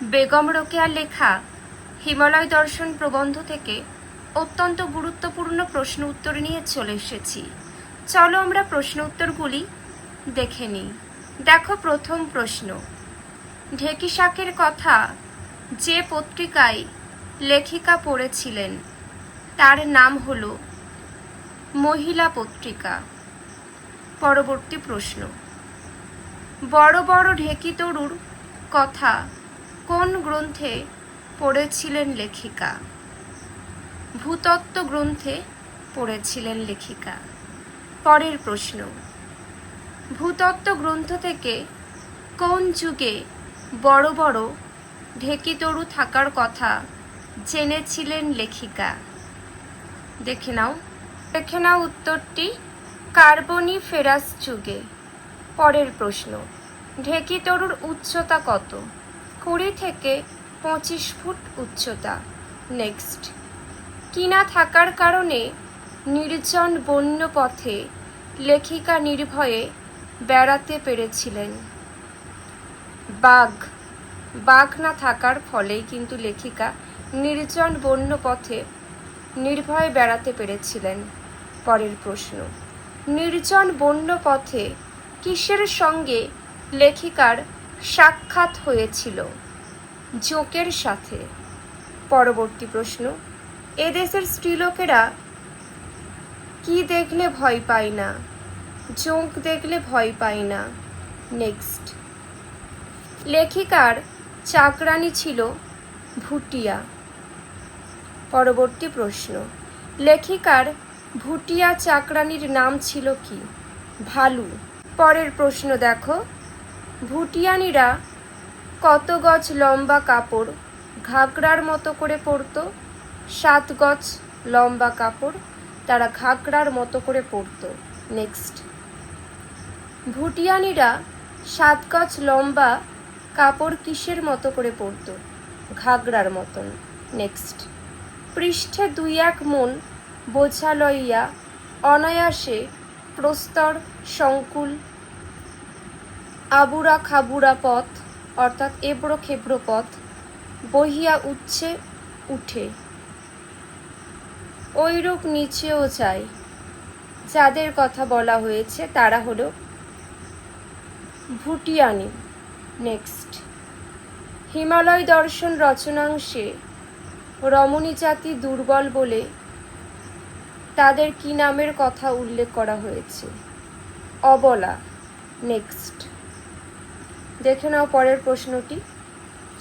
বেগম রোকেয়ার লেখা হিমালয় দর্শন প্রবন্ধ থেকে অত্যন্ত গুরুত্বপূর্ণ প্রশ্ন উত্তর নিয়ে চলে এসেছি। চলো আমরা প্রশ্ন উত্তরগুলি দেখে নিই। দেখো, প্রথম প্রশ্ন, ঢেকি শাকের কথা যে পত্রিকায় লেখিকা পড়েছিলেন তার নাম হল মহিলা পত্রিকা। পরবর্তী প্রশ্ন, বড় বড় ঢেকি তরুর কথা কোন গ্রন্থে পড়েছিলেন লেখিকা? ভূতত্ত্ব গ্রন্থে পড়েছিলেন লেখিকা। পরের প্রশ্ন, ভূতত্ত্ব গ্রন্থ থেকে কোন যুগে বড় বড় ঢেকি তরু থাকার কথা জেনেছিলেন লেখিকা? দেখে নাও উত্তরটি কার্বনিফেরাস যুগে। পরের প্রশ্ন, ঢেকি তরুর উচ্চতা কত? 20 থেকে 25 ফুট উচ্চতা। নেক্সট, কিনা থাকার কারণে নির্জন বন্য পথে লেখিকা নির্ভয়ে বেড়াতে পেরেছিলেন? বাঘ না থাকার ফলেই কিন্তু লেখিকা নির্জন বন্য পথে নির্ভয়ে বেড়াতে পেরেছিলেন। পরের প্রশ্ন, নির্জন বন্য পথে কিসের সঙ্গে লেখিকার সাক্ষাৎ হয়েছিল? জোঁকের সাথে। পরবর্তী প্রশ্ন, এদেশের স্ত্রীলোকেরা কি দেখলে ভয় পায় না? জোঁক দেখলে ভয় পায় না। নেক্সট, লেখিকার চাকরানী ছিল ভুটিয়া। পরবর্তী প্রশ্ন, লেখিকার ভুটিয়া চাকরানীর নাম ছিল কি? ভালু। পরের প্রশ্ন দেখো, ভুটিয়ানিরা কত গজ লম্বা কাপড় ঘাগরার মতো করে পরত? 7 গজ লম্বা কাপড় তারা ঘাগরার মতো করে পরত। নেক্সট, ভুটিয়ানিরা 7 গজ লম্বা কাপড় কিসের মতো করে পরত? ঘাগরার মতন। নেক্সট, পৃষ্ঠে 2-1 মন বোঝা লইয়া অনায়াসে প্রস্তর সংকুল আবুরা খাবুরা পথ অর্থাৎ এবড়ো খেবড়ো পথ বহিয়া উঠছে উঠে, ওইরূপ নিচেও যায়। যাদের কথা বলা হয়েছে তারা হলো ভুটিয়ানি। নেক্সট, হিমালয় দর্শন রচনাংশে রমণী জাতি দুর্বল বলে তাদের কি নামের কথা উল্লেখ করা হয়েছে? অবলা। নেক্সট, দেখে নাও পরের প্রশ্নটি,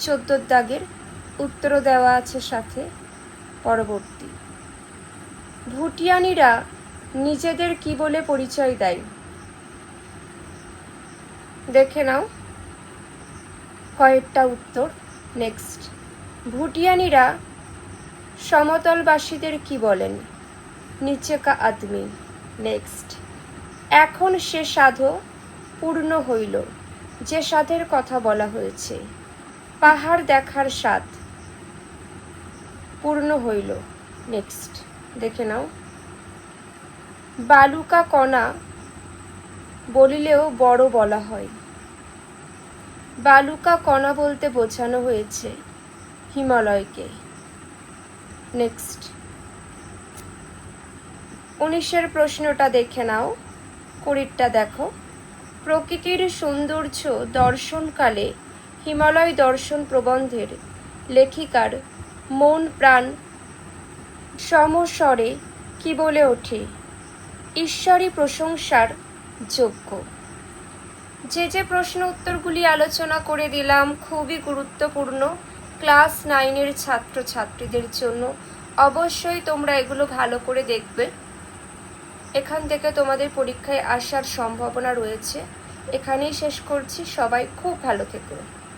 14 দাগের উত্তরও দেওয়া আছে সাথে। পরবর্তী, ভুটিয়ানিরা নিজেদের কি বলে পরিচয় দেয়? দেখে নাও কয়েকটা উত্তর। নেক্সট, ভুটিয়ানিরা সমতলবাসীদের কি বলেন? নিচে কা আদমি। নেক্সট, এখন সে সাধ পূর্ণ হইল, যে সাধের কথা বলা হয়েছে? পাহাড় দেখার স্বাদ পূর্ণ হইল। নেক্সট, দেখে নাও, বালুকা কণা বলিলেও বড় বলা হয়। বালুকা কণা বলতে বোঝানো হয়েছে হিমালয়কে। নেক্সট, 19-এর প্রশ্নটা দেখে নাও, 20টা দেখো, প্রকৃতির সৌন্দর্য দর্শনকালে হিমালয় দর্শন প্রবন্ধের লেখিকার মন প্রাণ সমস্বরে কি বলে ওঠে? ঈশ্বরী প্রশংসার যোগ্য। যে প্রশ্ন উত্তরগুলি আলোচনা করে দিলাম খুবই গুরুত্বপূর্ণ ক্লাস 9-এর ছাত্রছাত্রীদের জন্য। অবশ্যই তোমরা এগুলো ভালো করে দেখবে। এখান থেকে তোমাদের পরীক্ষায় আসার সম্ভাবনা রয়েছে। এখানেই শেষ করছি। সবাই খুব ভালো থেকো।